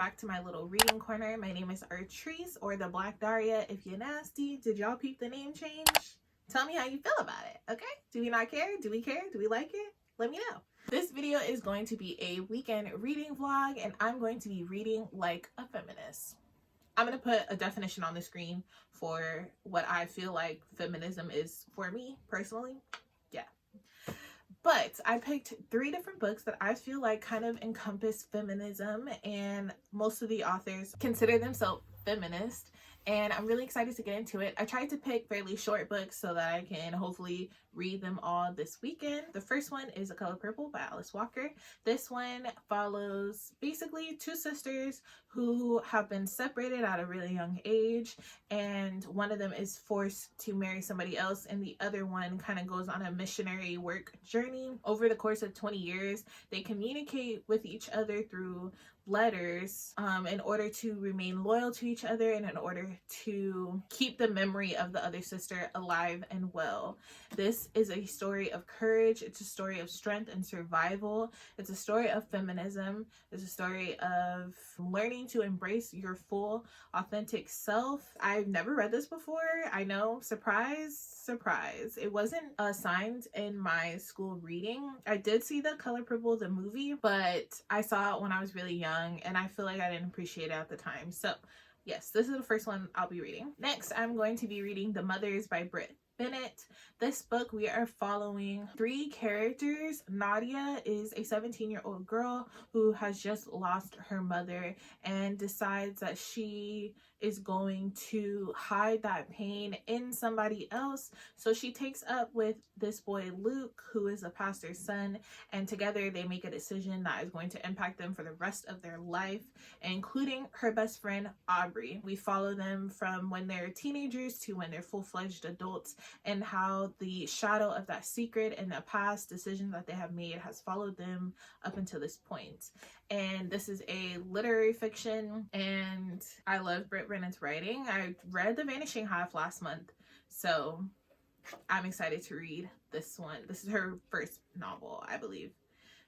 back to my little reading corner. My name is Artrice, or the Black Daria if you're nasty. Did y'all peep the name change? Tell me how you feel about it, okay? Do we not care? Do we care? Do we like it? Let me know. This video is going to be a weekend reading vlog, and I'm going to be reading like a feminist. I'm going to put a definition on the screen for what I feel like feminism is for me personally. Yeah. But I picked 3 different books that I feel like kind of encompass feminism, and most of the authors consider themselves feminist, and I'm really excited to get into it. I tried to pick fairly short books so that I can hopefully read them all this weekend. The first one is The Color Purple by Alice Walker. This one follows basically 2 sisters who have been separated at a really young age, and one of them is forced to marry somebody else, and the other one kind of goes on a missionary work journey. Over the course of 20 years, they communicate with each other through letters in order to remain loyal to each other and in order to keep the memory of the other sister alive and well. This is a story of courage. It's a story of strength and survival. It's a story of feminism. It's a story of learning to embrace your full authentic self. I've never read this before. I know, surprise, surprise. It wasn't assigned in my school reading. I did see The Color Purple, the movie, but I saw it when I was really young, and I feel like I didn't appreciate it at the time. So yes, this is the first one I'll be reading. Next, I'm going to be reading The Mothers by Britt Bennett. This book, we are following 3 characters. Nadia is a 17-year-old girl who has just lost her mother and decides that she is going to hide that pain in somebody else. So she takes up with this boy Luke, who is a pastor's son, and together they make a decision that is going to impact them for the rest of their life, including her best friend Aubrey. We follow them from when they're teenagers to when they're full-fledged adults, and how the shadow of that secret and the past decisions that they have made has followed them up until this point. And this is a literary fiction, and I love Britt Bennett's writing. I read The Vanishing Half last month, so I'm excited to read this one. This is her first novel, I believe.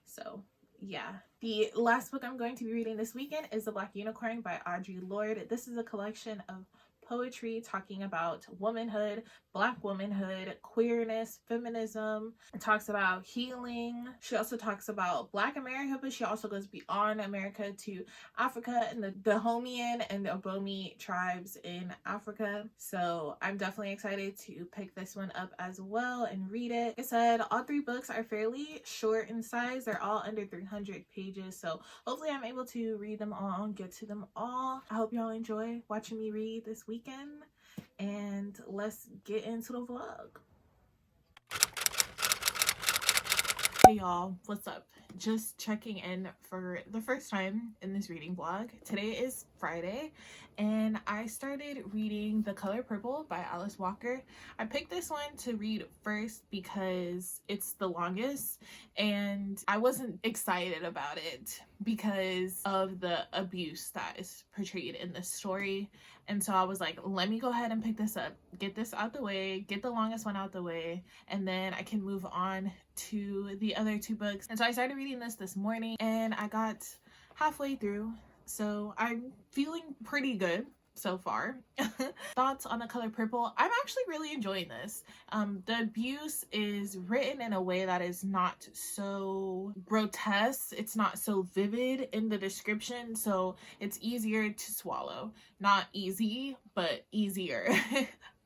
So yeah. The last book I'm going to be reading this weekend is The Black Unicorn by Audre Lorde. This is a collection of poetry talking about womanhood, Black womanhood, queerness, feminism. It talks about healing. She also talks about Black America, but she also goes beyond America to Africa and the Dahomean and the Obomi tribes in Africa. So I'm definitely excited to pick this one up as well and read it. Like I said, all 3 books are fairly short in size. They're all under 300 pages. So hopefully I'm able to read them all and get to them all. I hope y'all enjoy watching me read this weekend, and let's get into the vlog. Hey y'all, what's up? Just checking in for the first time in this reading vlog. Today is Friday, and I started reading The Color Purple by Alice Walker. I picked this one to read first because it's the longest, and I wasn't excited about it because of the abuse that is portrayed in this story. And so I was like, let me go ahead and pick this up, get this out the way, get the longest one out the way, and then I can move on to the other 2 books. And so I started reading this morning, and I got halfway through, so I'm feeling pretty good so far. Thoughts on The Color Purple? I'm actually really enjoying this. The abuse is written in a way that is not so grotesque. It's not so vivid in the description, so it's easier to swallow. Not easy, but easier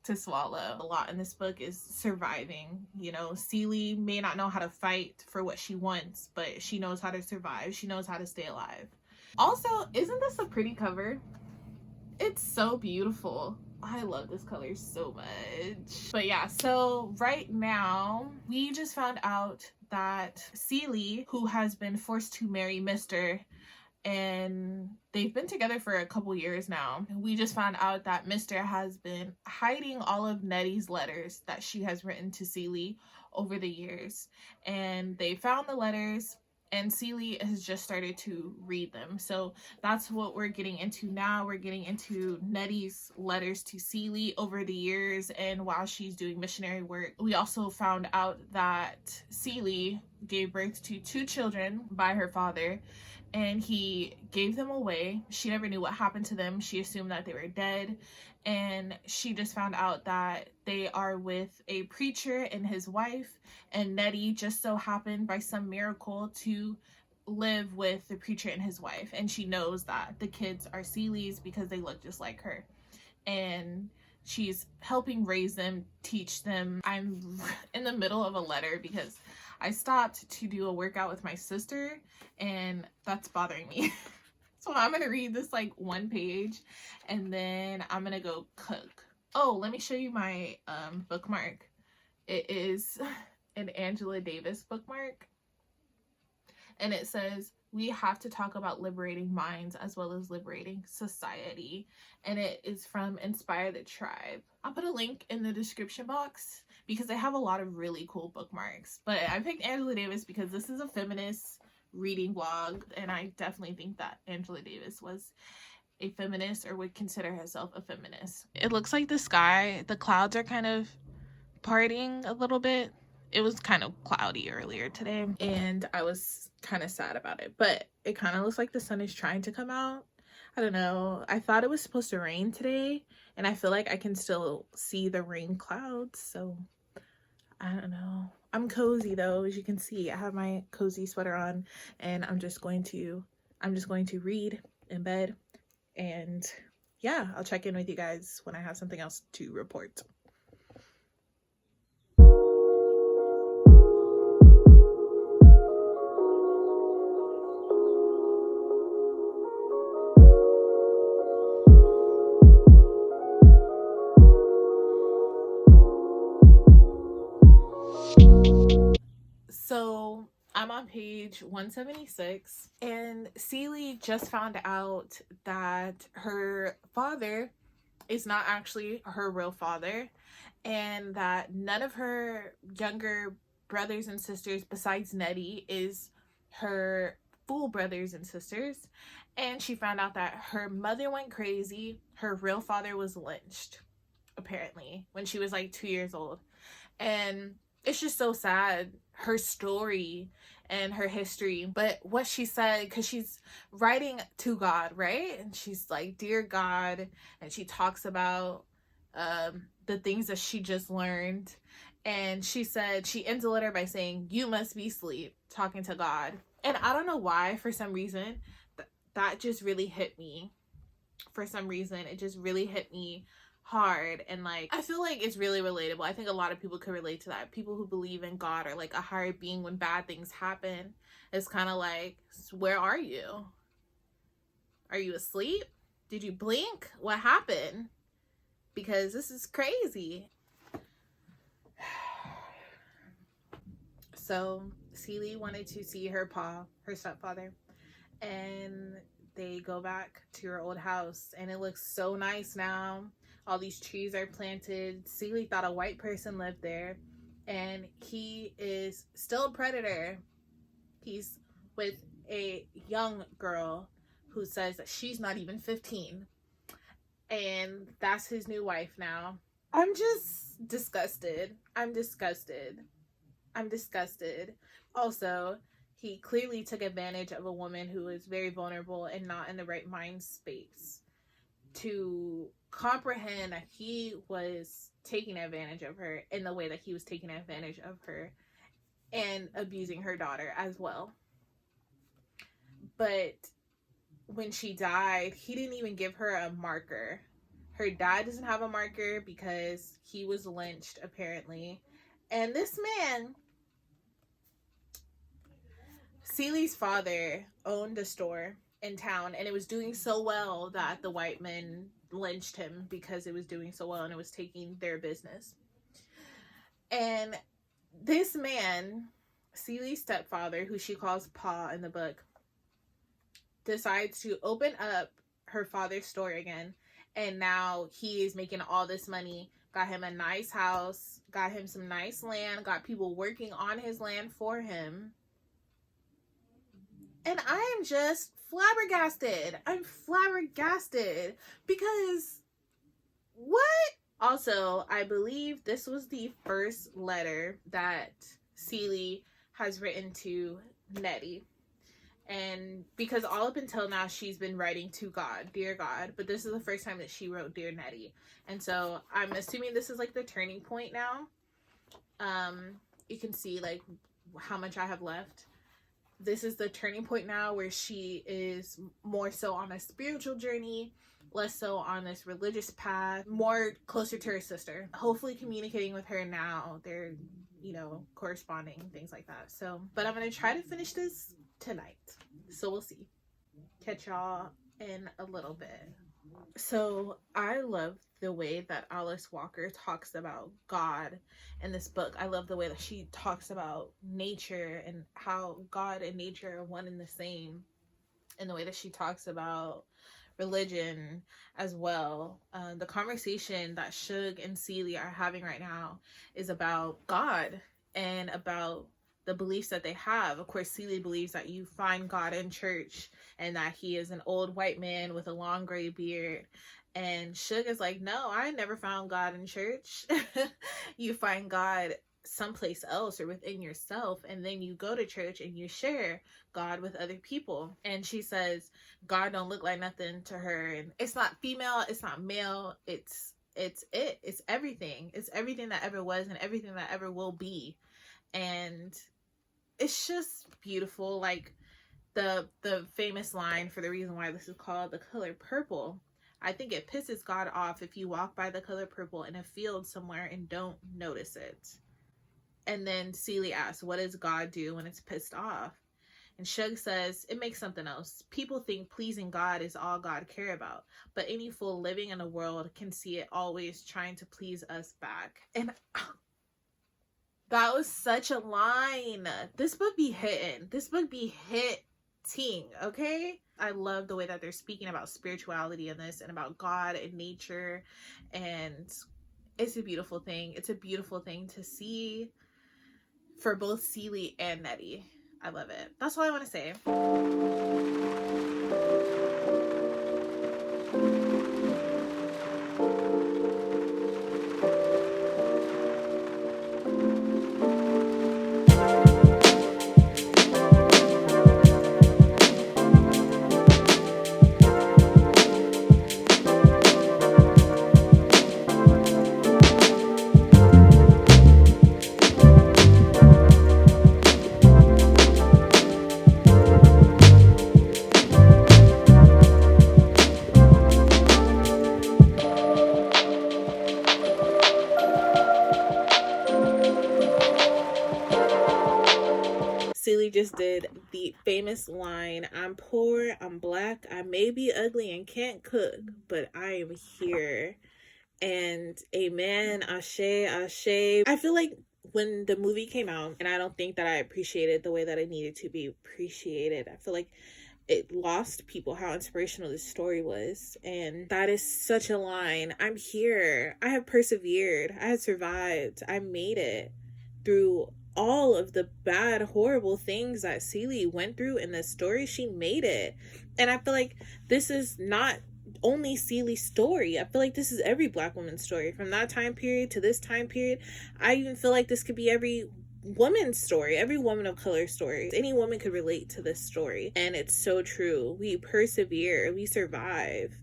to swallow. A lot in this book is surviving. You know, Celie may not know how to fight for what she wants, but she knows how to survive. She knows how to stay alive. Also, isn't this a pretty cover? It's so beautiful. I love this color so much. But yeah, so right now we just found out that Celie, who has been forced to marry Mr., and they've been together for a couple years now. We just found out that Mr. has been hiding all of Nettie's letters that she has written to Celie over the years. And they found the letters, and Celie has just started to read them. So that's what we're getting into now. We're getting into Nettie's letters to Celie over the years and while she's doing missionary work. We also found out that Celie gave birth to 2 children by her father, and he gave them away. She never knew what happened to them. She assumed that they were dead, and she just found out that they are with a preacher and his wife, and Nettie just so happened by some miracle to live with the preacher and his wife, and she knows that the kids are Celie's because they look just like her, and she's helping raise them, teach them. I'm in the middle of a letter because I stopped to do a workout with my sister, and that's bothering me. So I'm gonna read this like one page, and then I'm gonna go cook. Oh, let me show you my bookmark. It is an Angela Davis bookmark, and it says, "We have to talk about liberating minds as well as liberating society." And it is from Inspire the Tribe. I'll put a link in the description box because they have a lot of really cool bookmarks. But I picked Angela Davis because this is a feminist reading blog, and I definitely think that Angela Davis was a feminist, or would consider herself a feminist. It looks like the sky, the clouds are kind of parting a little bit. It was kind of cloudy earlier today, and I was kind of sad about it, but it kind of looks like the sun is trying to come out. I don't know. I thought it was supposed to rain today, and I feel like I can still see the rain clouds, so I don't know. I'm cozy though, as you can see. I have my cozy sweater on, and I'm just going to read in bed, and yeah, I'll check in with you guys when I have something else to report. So I'm on page 176, and Celie just found out that her father is not actually her real father, and that none of her younger brothers and sisters besides Nettie is her full brothers and sisters. And she found out that her mother went crazy. Her real father was lynched, apparently, when she was like 2 years old. And it's just so sad, her story and her history. But what she said, because she's writing to God, right? And she's like, "Dear God," and she talks about the things that she just learned. And she said, she ends the letter by saying, "You must be asleep," talking to God. And I don't know why, for some reason, that just really hit me. For some reason, it just really hit me hard, and like I feel like it's really relatable. I think a lot of people could relate to that. People who believe in God or like a higher being, when bad things happen, it's kind of like, where are you? Are you asleep? Did you blink? What happened? Because this is crazy. So Celie wanted to see her stepfather, and they go back to her old house, and it looks so nice now. All these trees are planted. Celie thought a white person lived there, and he is still a predator. He's with a young girl who says that she's not even 15, and that's his new wife now. I'm just disgusted. I'm disgusted. Also, he clearly took advantage of a woman who is very vulnerable and not in the right mind space to comprehend that he was taking advantage of her in the way that he was taking advantage of her and abusing her daughter as well. But when she died, he didn't even give her a marker. Her dad doesn't have a marker because he was lynched, apparently. And this man, Celie's father, owned a store in town, and it was doing so well that the white men lynched him because it was doing so well and it was taking their business. And this man, Celie's stepfather, who she calls Pa in the book, decides to open up her father's store again, and now he is making all this money, got him a nice house, got him some nice land, got people working on his land for him. And I am just flabbergasted. I'm flabbergasted because what? Also, I believe this was the first letter that Celie has written to Nettie. And because all up until now she's been writing to God, dear God, but this is the first time that she wrote Dear Nettie. And so I'm assuming this is like the turning point now. You can see like how much I have left. This is the turning point now where she is more so on a spiritual journey, less so on this religious path, more closer to her sister. Hopefully communicating with her now. They're, you know, corresponding, things like that. So, but I'm going to try to finish this tonight. So we'll see. Catch y'all in a little bit. So I love the way that Alice Walker talks about God in this book. I love the way that she talks about nature and how God and nature are one and the same, and the way that she talks about religion as well. The conversation that Suge and Celie are having right now is about God and about the beliefs that they have. Of course, Celie believes that you find God in church and that he is an old white man with a long gray beard. And Suge is like, no, I never found God in church. You find God someplace else or within yourself, and then you go to church and you share God with other people. And she says God don't look like nothing to her, and it's not female, it's not male, it's everything. It's everything that ever was and everything that ever will be. And it's just beautiful. Like the famous line for the reason why this is called the color purple. I think it pisses God off if you walk by the color purple in a field somewhere and don't notice it. And then Celie asks, what does God do when it's pissed off? And Suge says, it makes something else. People think pleasing God is all God care about, but any fool living in the world can see it always trying to please us back. And that was such a line. This book be hitting. This book be hitting, okay? I love the way that they're speaking about spirituality in this and about God and nature. And it's a beautiful thing. It's a beautiful thing to see for both Celie and Nettie. I love it. That's all I want to say. Celie just did the famous line, I'm poor, I'm black, I may be ugly and can't cook, but I am here. And amen, ashe, ashe. I feel like when the movie came out, and I don't think that I appreciated the way that it needed to be appreciated. I feel like it lost people how inspirational this story was. And that is such a line. I'm here. I have persevered. I have survived. I made it through all of the bad, horrible things that Celie went through in this story. She made it. And I feel like this is not only Celie's story. I feel like this is every black woman's story from that time period to this time period. I even feel like this could be every woman's story, every woman of color story. Any woman could relate to this story. And it's so true. We persevere, we survive,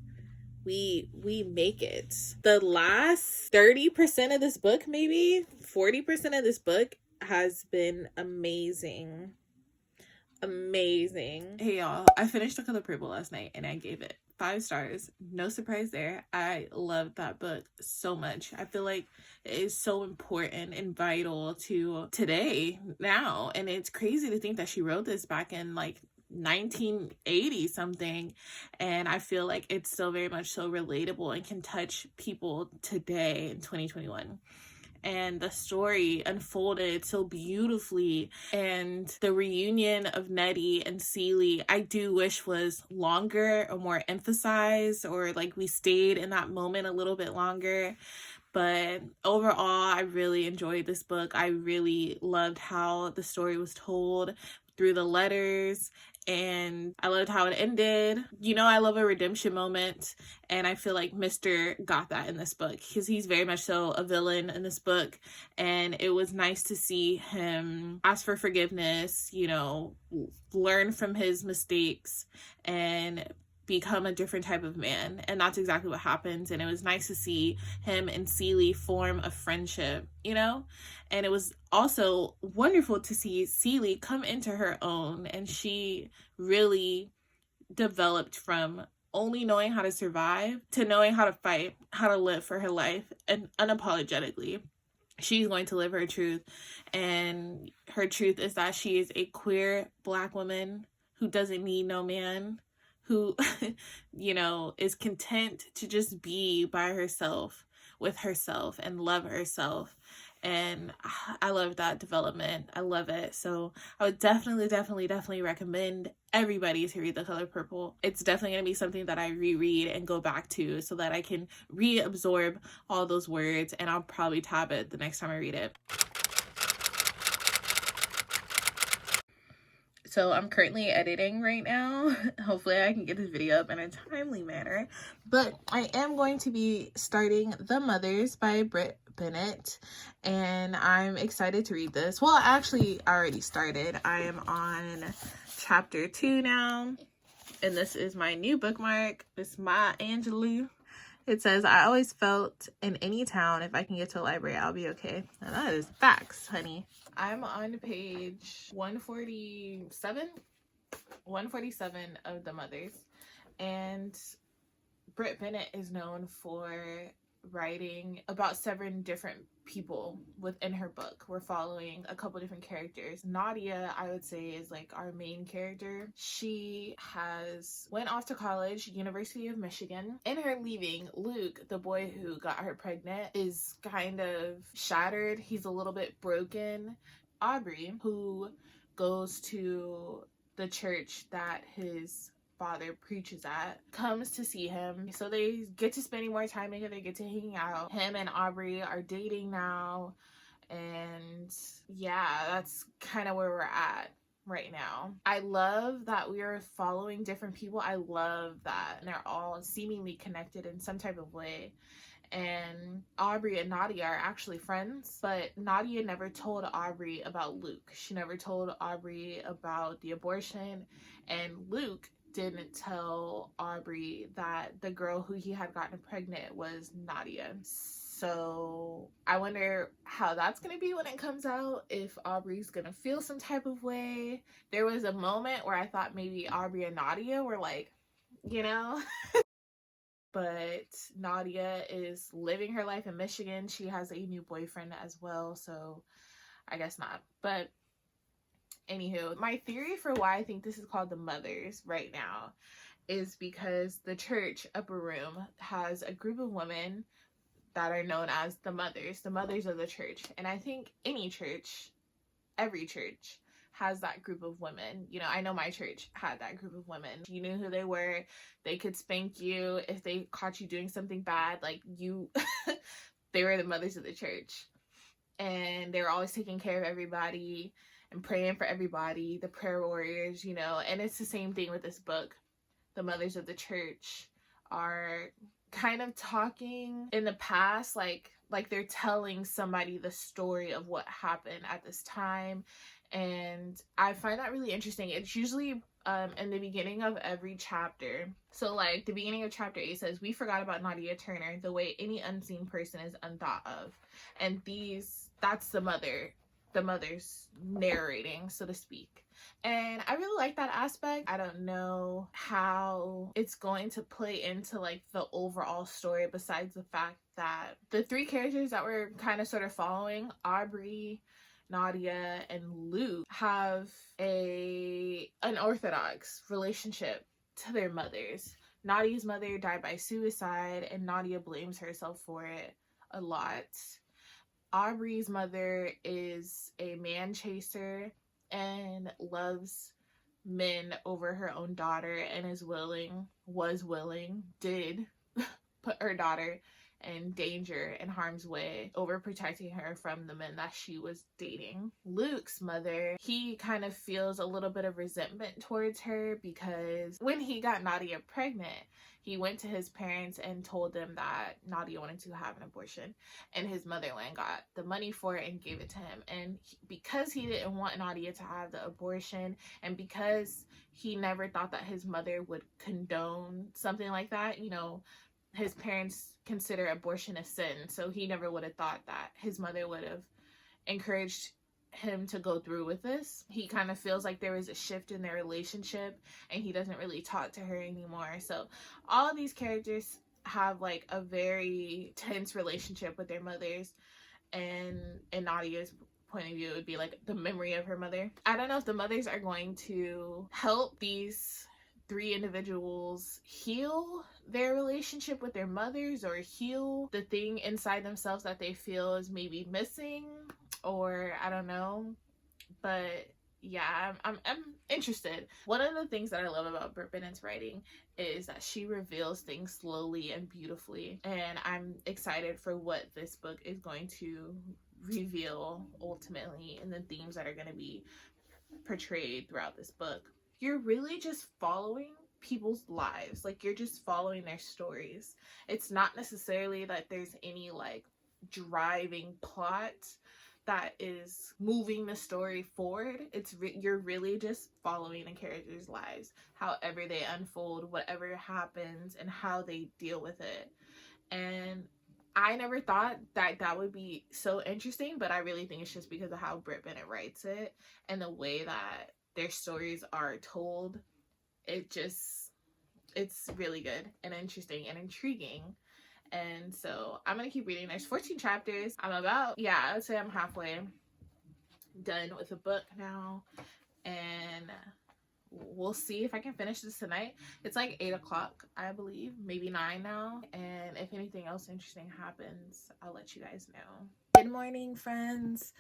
we make it. The last 30% of this book, maybe 40% of this book, has been amazing. Hey y'all, I finished The Color Purple last night and I gave it 5 stars. No surprise there. I loved that book so much. I feel like it is so important and vital to today now, and it's crazy to think that she wrote this back in like 1980 something, and I feel like it's still very much so relatable and can touch people today in 2021. And the story unfolded so beautifully, and the reunion of Nettie and Celie, I do wish was longer or more emphasized, or like we stayed in that moment a little bit longer. But overall, I really enjoyed this book. I really loved how the story was told through the letters and I loved how it ended. You know, I love a redemption moment, and I feel like Mr. got that in this book because he's very much so a villain in this book, and it was nice to see him ask for forgiveness, you know, learn from his mistakes and become a different type of man. And that's exactly what happens. And it was nice to see him and Celie form a friendship, you know? And it was also wonderful to see Celie come into her own, and she really developed from only knowing how to survive to knowing how to fight, how to live for her life, and unapologetically. She's going to live her truth, and her truth is that she is a queer Black woman who doesn't need no man, who, you know, is content to just be by herself, with herself, and love herself. And I love that development. I love it. So I would definitely recommend everybody to read The Color Purple. It's definitely going to be something that I reread and go back to so that I can reabsorb all those words, and I'll probably tab it the next time I read it. So I'm currently editing right now. Hopefully I can get this video up in a timely manner. But I am going to be starting The Mothers by Britt Bennett, and I'm excited to read this. Well, actually, I already started. I am on chapter 2 now, and this is my new bookmark. It's Maya Angelou. It says, I always felt in any town, if I can get to a library, I'll be okay. Now that is facts, honey. I'm on page 147 of The Mothers. And Britt Bennett is known for writing about 7 different people within her book. We're following a couple different characters. Nadia, I would say, is like our main character. She went off to college, University of Michigan. In her leaving, Luke, the boy who got her pregnant, is kind of shattered. He's a little bit broken. Aubrey, who goes to the church that his father preaches at, comes to see him. So they get to spending more time together, they get to hang out. Him and Aubrey are dating now, and yeah, that's kind of where we're at right now. I love that we are following different people. I love that, and they're all seemingly connected in some type of way. And Aubrey and Nadia are actually friends, but Nadia never told Aubrey about Luke. She never told Aubrey about the abortion, and Luke didn't tell Aubrey that the girl who he had gotten pregnant was Nadia. So I wonder how that's gonna be when it comes out, if Aubrey's gonna feel some type of way. There was a moment where I thought maybe Aubrey and Nadia were like, you know. But Nadia is living her life in Michigan. She has a new boyfriend as well, so I guess not. But anywho, my theory for why I think this is called The Mothers right now is because the church, Upper Room, has a group of women that are known as the mothers of the church. And I think any church, every church, has that group of women. You know, I know my church had that group of women. You knew who they were. They could spank you if they caught you doing something bad. Like, you, they were the mothers of the church. And they were always taking care of everybody and praying for everybody, the prayer warriors, you know. And it's the same thing with this book. The mothers of the church are kind of talking in the past, like they're telling somebody the story of what happened at this time. And I find that really interesting. It's usually in the beginning of every chapter. So like the beginning of chapter 8 says, we forgot about Nadia Turner the way any unseen person is unthought of. And that's the mothers narrating, so to speak. And I really like that aspect. I don't know how it's going to play into like the overall story, besides the fact that the 3 characters that we're kind of sort of following, Aubrey, Nadia, and Luke, have an unorthodox relationship to their mothers. Nadia's mother died by suicide, and Nadia blames herself for it a lot. Aubrey's mother is a man chaser and loves men over her own daughter, and did put her daughter in danger and harm's way, overprotecting her from the men that she was dating. Luke's mother, he kind of feels a little bit of resentment towards her because when he got Nadia pregnant, he went to his parents and told them that Nadia wanted to have an abortion, and his mother went and got the money for it and gave it to him. And because he didn't want Nadia to have the abortion, and because he never thought that his mother would condone something like that, you know, his parents consider abortion a sin, so he never would have thought that his mother would have encouraged him to go through with this. He kind of feels like there was a shift in their relationship and he doesn't really talk to her anymore. So all of these characters have like a very tense relationship with their mothers, and in Nadia's point of view, it would be like the memory of her mother. I don't know if the mothers are going to help these three individuals heal their relationship with their mothers, or heal the thing inside themselves that they feel is maybe missing, or I don't know. But yeah, I'm interested. One of the things that I love about Britt Bennett's writing is that she reveals things slowly and beautifully, and I'm excited for what this book is going to reveal ultimately, and the themes that are going to be portrayed throughout this book. You're really just following people's lives. Like, you're just following their stories. It's not necessarily that there's any like driving plot that is moving the story forward. You're really just following the characters' lives, however they unfold, whatever happens, and how they deal with it. And I never thought that that would be so interesting, but I really think it's just because of how Britt Bennett writes it and the way that their stories are told. It's really good and interesting and intriguing. And so I'm gonna keep reading. There's 14 chapters. I would say I'm halfway done with the book now, and we'll see if I can finish this tonight. It's like 8 o'clock, I believe, maybe 9 now, and if anything else interesting happens, I'll let you guys know. Good morning, friends.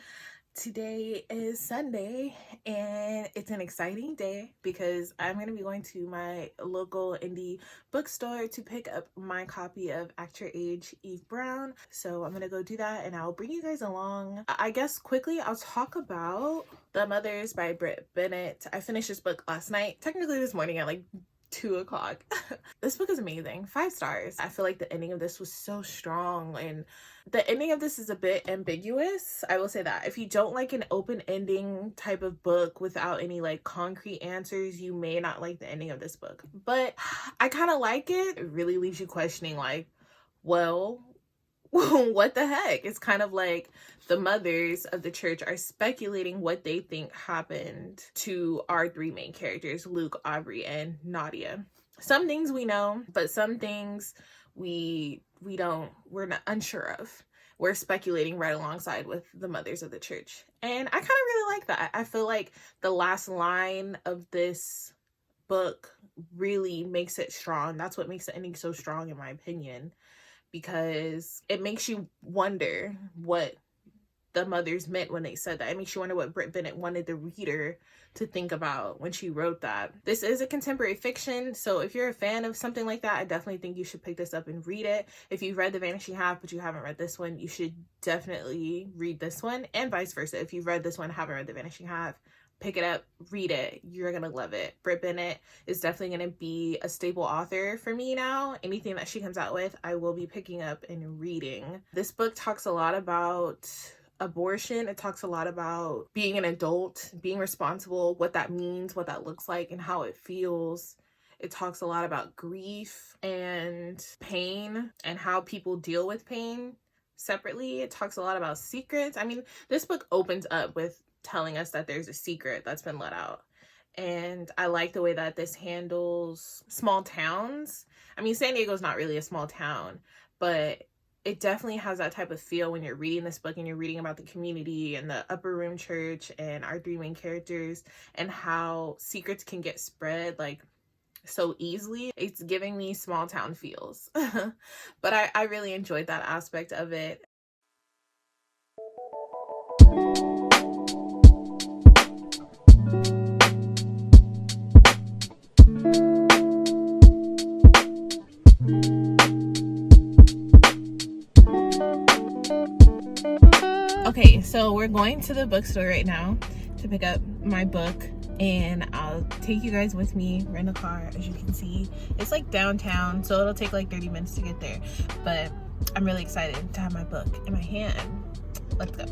Today is Sunday, and it's an exciting day because I'm going to be going to my local indie bookstore to pick up my copy of Act Your Age, Eve Brown. So I'm going to go do that, and I'll bring you guys along. I guess quickly I'll talk about The Mothers by Britt Bennett. I finished this book last night, technically this morning at like 2 o'clock. This book is amazing. 5 stars. I feel like the ending of this was so strong, and the ending of this is a bit ambiguous. I will say that. If you don't like an open ending type of book without any like concrete answers, you may not like the ending of this book. But I kind of like it. It really leaves you questioning like, well, what the heck? It's kind of like the mothers of the church are speculating what they think happened to our 3 main characters, Luke, Aubrey, and Nadia. Some things we know, but some things we're not unsure of. We're speculating right alongside with the mothers of the church. And I kind of really like that. I feel like the last line of this book really makes it strong. That's what makes the ending so strong, in my opinion, because it makes you wonder what the mothers meant when they said that. It makes you wonder what Britt Bennett wanted the reader to think about when she wrote that. This is a contemporary fiction, so if you're a fan of something like that, I definitely think you should pick this up and read it. If you've read The Vanishing Half but you haven't read this one, you should definitely read this one, and vice versa. If you've read this one and haven't read The Vanishing Half, pick it up, read it. You're gonna love it. Britt Bennett is definitely gonna be a staple author for me now. Anything that she comes out with, I will be picking up and reading. This book talks a lot about abortion. It talks a lot about being an adult, being responsible, what that means, what that looks like, and how it feels. It talks a lot about grief and pain and how people deal with pain separately. It talks a lot about secrets. I mean, this book opens up with telling us that there's a secret that's been let out. And I like the way that this handles small towns. I mean, San Diego's not really a small town, but it definitely has that type of feel when you're reading this book and you're reading about the community and the Upper Room Church and our 3 main characters and how secrets can get spread like so easily. It's giving me small town feels. But I really enjoyed that aspect of it. we're going to the bookstore right now to pick up my book, and I'll take you guys with me. Rent a car. As you can see, it's like downtown, so it'll take like 30 minutes to get there, but I'm really excited to have my book in my hand. Let's go.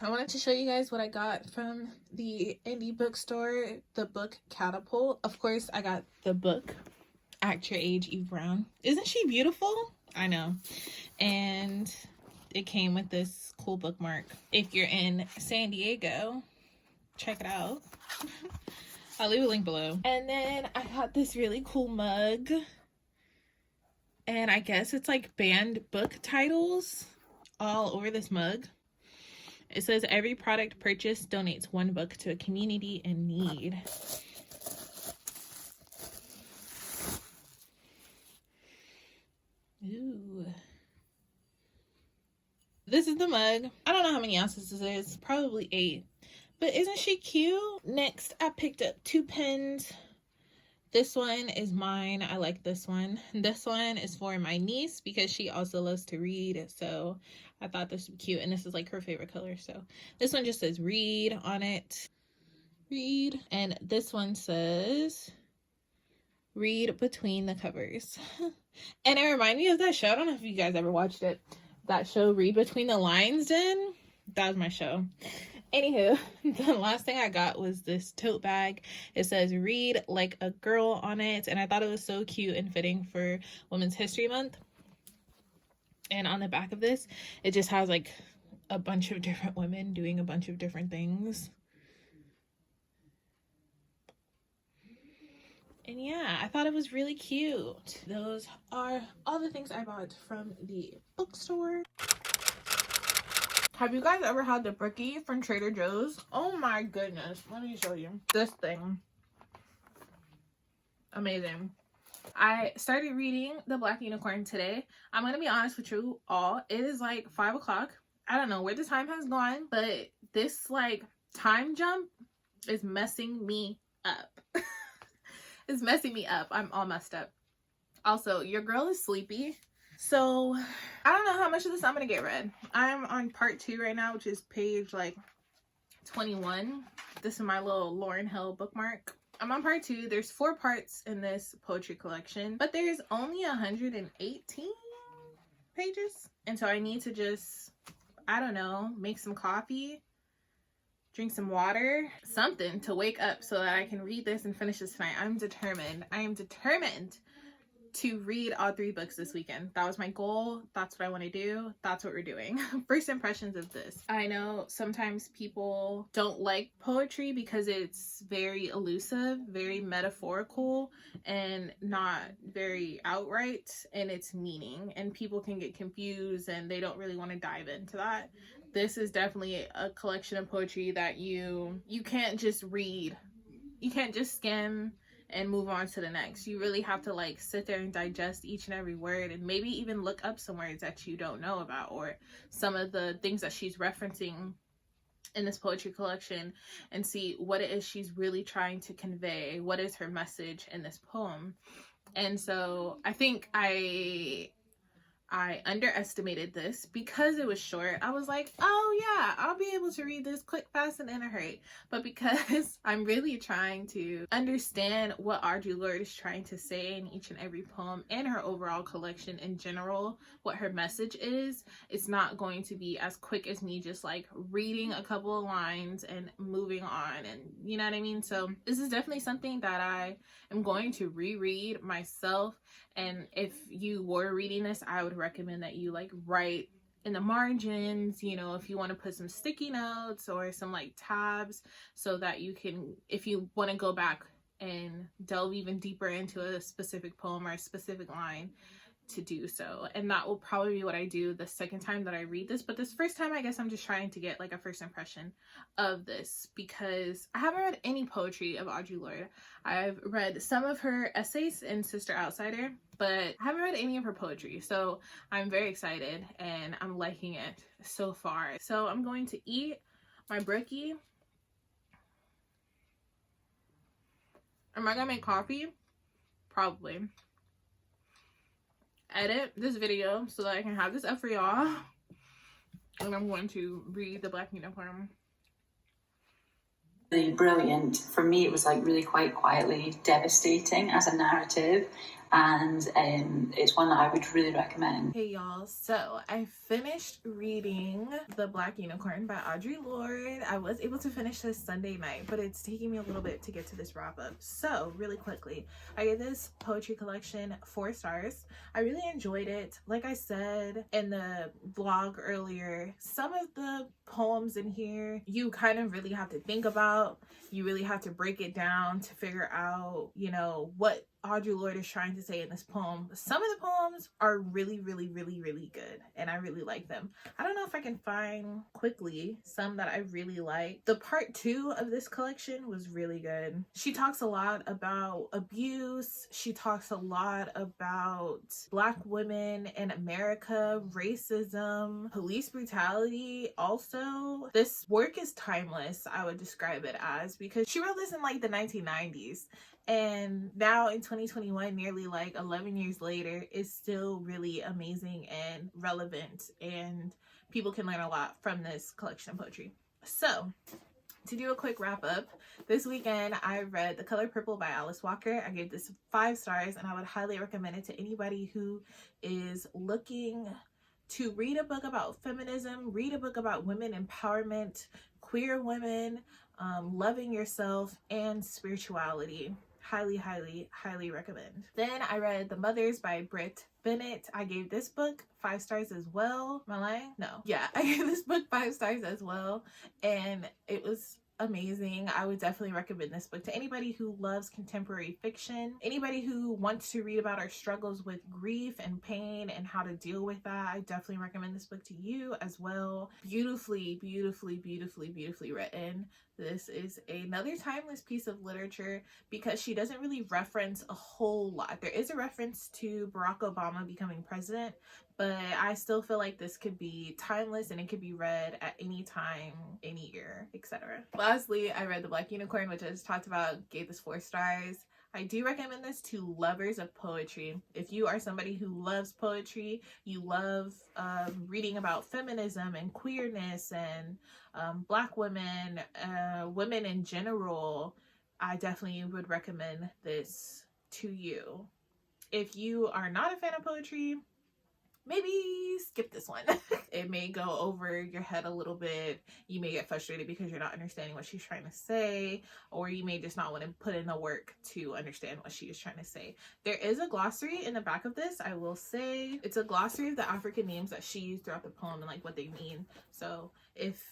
I wanted to show you guys what I got from the indie bookstore, the book Catapult. Of course, I got the book Act Your Age, Eve Brown. Isn't she beautiful? I know. And it came with this cool bookmark. If you're in San Diego, check it out. I'll leave a link below. And then I got this really cool mug. And I guess it's like banned book titles all over this mug. It says every product purchased donates one book to a community in need. Ooh. This is the mug. I don't know how many ounces this is. Probably 8. But isn't she cute? Next, I picked up 2 pens. This one is mine. I like this one. This one is for my niece because she also loves to read. So I thought this would be cute. And this is like her favorite color. So this one just says read on it. Read. And this one says read between the covers. And it reminded me of that show. I don't know if you guys ever watched it. That show, Read Between the Lines. That was my show. Anywho, the last thing I got was this tote bag. It says read like a girl on it, and I thought it was so cute and fitting for Women's History Month. And on the back of this, it just has like a bunch of different women doing a bunch of different things. And yeah, I thought it was really cute. Those are all the things I bought from the bookstore. Have you guys ever had the brookie from Trader Joe's? Oh my goodness. Let me show you. This thing. Amazing. I started reading The Black Unicorn today. I'm going to be honest with you all. It is like 5 o'clock. I don't know where the time has gone, but this like time jump is messing me up. It's messing me up. I'm all messed up. Also, your girl is sleepy. So, I don't know how much of this I'm going to get read. I'm on part 2 right now, which is page like 21. This is my little Lauryn Hill bookmark. I'm on part 2. There's 4 parts in this poetry collection, but there's only 118 pages. And so I need to just, I don't know, make some coffee, drink some water, something to wake up so that I can read this and finish this tonight. I'm determined. I am determined to read all 3 books this weekend. That was my goal. That's what I want to do. That's what we're doing. First impressions of this. I know sometimes people don't like poetry because it's very elusive, very metaphorical, and not very outright in its meaning. And people can get confused and they don't really want to dive into that. This is definitely a collection of poetry that you can't just read. You can't just skim and move on to the next. You really have to like sit there and digest each and every word, and maybe even look up some words that you don't know about, or some of the things that she's referencing in this poetry collection, and see what it is she's really trying to convey. What is her message in this poem? And so I think I underestimated this because it was short. I was like, oh yeah, I'll be able to read this quick, fast, and in a hurry. But because I'm really trying to understand what Audre Lorde is trying to say in each and every poem and her overall collection in general, what her message is, it's not going to be as quick as me just like reading a couple of lines and moving on, and you know what I mean? So this is definitely something that I am going to reread myself. And if you were reading this, I would recommend that you like write in the margins, you know, if you want to put some sticky notes or some like tabs, so that you can, if you want to go back and delve even deeper into a specific poem or a specific line, to do so. And that will probably be what I do the second time that I read this. But this first time, I guess I'm just trying to get like a first impression of this, because I haven't read any poetry of Audre Lorde. I've read some of her essays in Sister Outsider, but I haven't read any of her poetry. So I'm very excited and I'm liking it so far. So I'm going to eat my brookie. Am I gonna make coffee? Probably. Edit this video so that I can have this up for y'all, and I'm going to read The Black Unicorn. Really brilliant. For me, it was like really quite quietly devastating as a narrative, and it's one that I would really recommend. Hey y'all, so I finished reading The Black Unicorn by Audre Lorde. I was able to finish this Sunday night, but it's taking me a little bit to get to this wrap up. So really quickly, I gave this poetry collection 4 stars. I really enjoyed it. Like I said in the vlog earlier, some of the poems in here you kind of really have to think about. You really have to break it down to figure out, you know, what Audre Lorde is trying to say in this poem. Some of the poems are really good, and I really like them. I don't know if I can find quickly some that I really like. The part 2 of this collection was really good. She talks a lot about abuse. She talks a lot about Black women in America, racism, police brutality. Also, this work is timeless, I would describe it as, because she wrote this in like the 1990s. And now in 2021, nearly like 11 years later, it's still really amazing and relevant, and people can learn a lot from this collection of poetry. So to do a quick wrap up, this weekend I read The Color Purple by Alice Walker. I gave this 5 stars, and I would highly recommend it to anybody who is looking to read a book about feminism, read a book about women empowerment, queer women, loving yourself, and spirituality. Highly recommend. Then I read The Mothers by Britt Bennett. I gave this book 5 stars as well. Am I lying? No. Yeah, I gave this book 5 stars as well, and it was amazing. I would definitely recommend this book to anybody who loves contemporary fiction, anybody who wants to read about our struggles with grief and pain and how to deal with that. I definitely recommend this book to you as well. Beautifully written. This is another timeless piece of literature because she doesn't really reference a whole lot. There is a reference to Barack Obama becoming president, but I still feel like this could be timeless and it could be read at any time, any year, etc. Lastly, I read The Black Unicorn, which I just talked about, gave this 4 stars. I do recommend this to lovers of poetry. If you are somebody who loves poetry, you love reading about feminism and queerness and Black women, women in general, I definitely would recommend this to you. If you are not a fan of poetry, maybe skip this one. It may go over your head a little bit. You may get frustrated because you're not understanding what she's trying to say, or you may just not want to put in the work to understand what she is trying to say. There is a glossary in the back of this, I will say. It's a glossary of the African names that she used throughout the poem and like what they mean. So if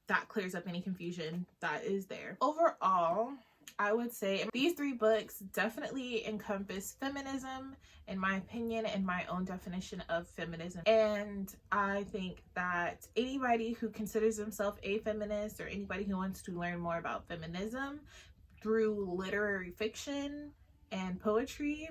that clears up any confusion, that is there. Overall, I would say these 3 books definitely encompass feminism, in my opinion, and my own definition of feminism. And I think that anybody who considers themselves a feminist, or anybody who wants to learn more about feminism through literary fiction and poetry,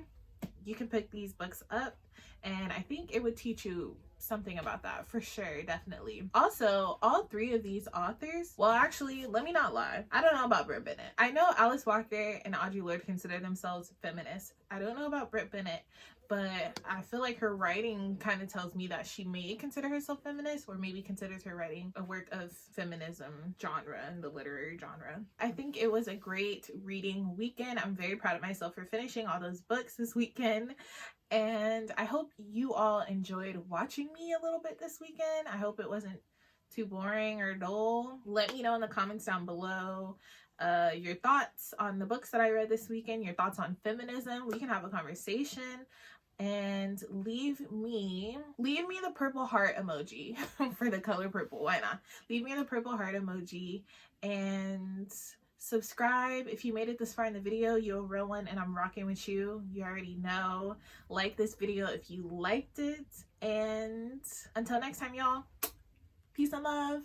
you can pick these books up, and I think it would teach you something about that for sure, definitely. Also, all 3 of these authors, well, actually, let me not lie, I don't know about Britt Bennett. I know Alice Walker and Audre Lorde consider themselves feminists. I don't know about Britt Bennett, but I feel like her writing kind of tells me that she may consider herself feminist, or maybe considers her writing a work of feminism genre in the literary genre. I think it was a great reading weekend. I'm very proud of myself for finishing all those books this weekend. And I hope you all enjoyed watching me a little bit this weekend. I hope it wasn't too boring or dull. Let me know in the comments down below your thoughts on the books that I read this weekend, your thoughts on feminism. We can have a conversation, and leave me the purple heart emoji for the color purple. Why not? Leave me the purple heart emoji, and subscribe if you made it this far in the video. You're a real one, and I'm rocking with you. You already know. Like this video if you liked it, and until next time, y'all, peace and love.